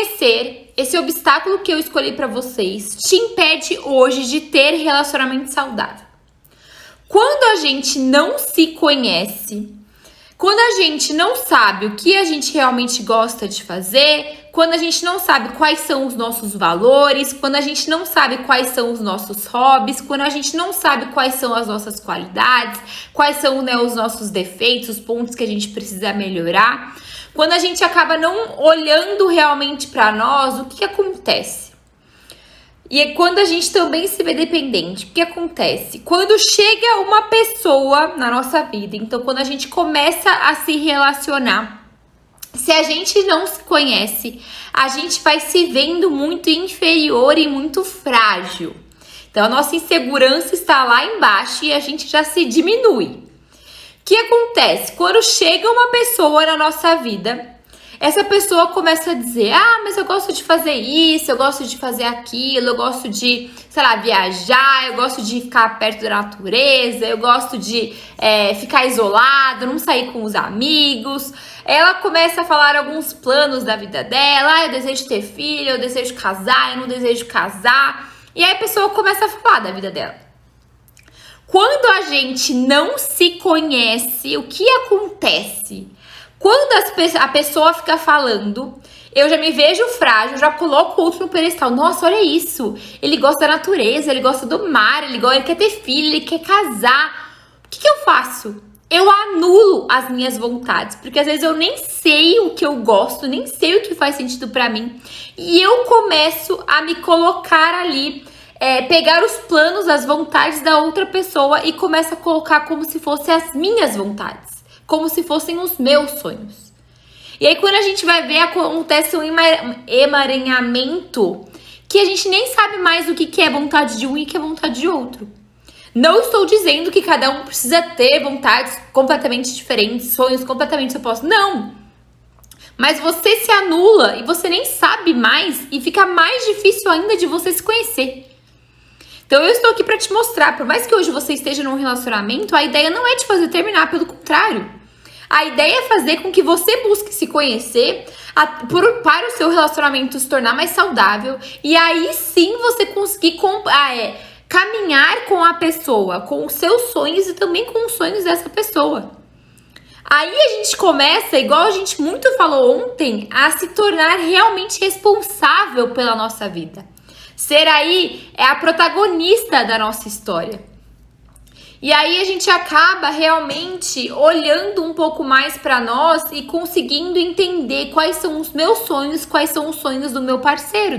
conhecer esse obstáculo que eu escolhi para vocês te impede hoje de ter relacionamento saudável. Quando a gente não se conhece, quando a gente não sabe o que a gente realmente gosta de fazer, quando a gente não sabe quais são os nossos valores, quando a gente não sabe quais são os nossos hobbies, quando a gente não sabe quais são as nossas qualidades, quais são, né, os nossos defeitos, os pontos que a gente precisa melhorar, quando a gente acaba não olhando realmente para nós, o que acontece? E é quando a gente também se vê dependente. O que acontece? Quando chega uma pessoa na nossa vida, então quando a gente começa a se relacionar, se a gente não se conhece, a gente vai se vendo muito inferior e muito frágil. Então a nossa insegurança está lá embaixo e a gente já se diminui. O que acontece? Quando chega uma pessoa na nossa vida, essa pessoa começa a dizer, mas eu gosto de fazer isso, eu gosto de fazer aquilo, eu gosto de, sei lá, viajar, eu gosto de ficar perto da natureza, eu gosto de ficar isolado, não sair com os amigos. Ela começa a falar alguns planos da vida dela, eu desejo ter filho, eu desejo casar, eu não desejo casar. E aí a pessoa começa a falar da vida dela. Quando a gente não se conhece, o que acontece? Quando a pessoa fica falando, eu já me vejo frágil, já coloco o outro no pedestal. Nossa, olha isso. Ele gosta da natureza, ele gosta do mar, ele quer ter filho, ele quer casar. O que eu faço? Eu anulo as minhas vontades, porque às vezes eu nem sei o que eu gosto, nem sei o que faz sentido pra mim. E eu começo a me colocar ali, pegar os planos, as vontades da outra pessoa e começo a colocar como se fossem as minhas vontades. Como se fossem os meus sonhos. E aí quando a gente vai ver, acontece um emaranhamento que a gente nem sabe mais o que é vontade de um e o que é vontade de outro. Não estou dizendo que cada um precisa ter vontades completamente diferentes, sonhos completamente opostos. Não! Mas você se anula e você nem sabe mais e fica mais difícil ainda de você se conhecer. Então eu estou aqui para te mostrar, por mais que hoje você esteja num relacionamento, a ideia não é te fazer terminar, pelo contrário. A ideia é fazer com que você busque se conhecer para o seu relacionamento se tornar mais saudável e aí sim você conseguir caminhar com a pessoa, com os seus sonhos e também com os sonhos dessa pessoa. Aí a gente começa, igual a gente muito falou ontem, a se tornar realmente responsável pela nossa vida. Ser aí a protagonista da nossa história. E aí a gente acaba realmente olhando um pouco mais para nós e conseguindo entender quais são os meus sonhos, quais são os sonhos do meu parceiro.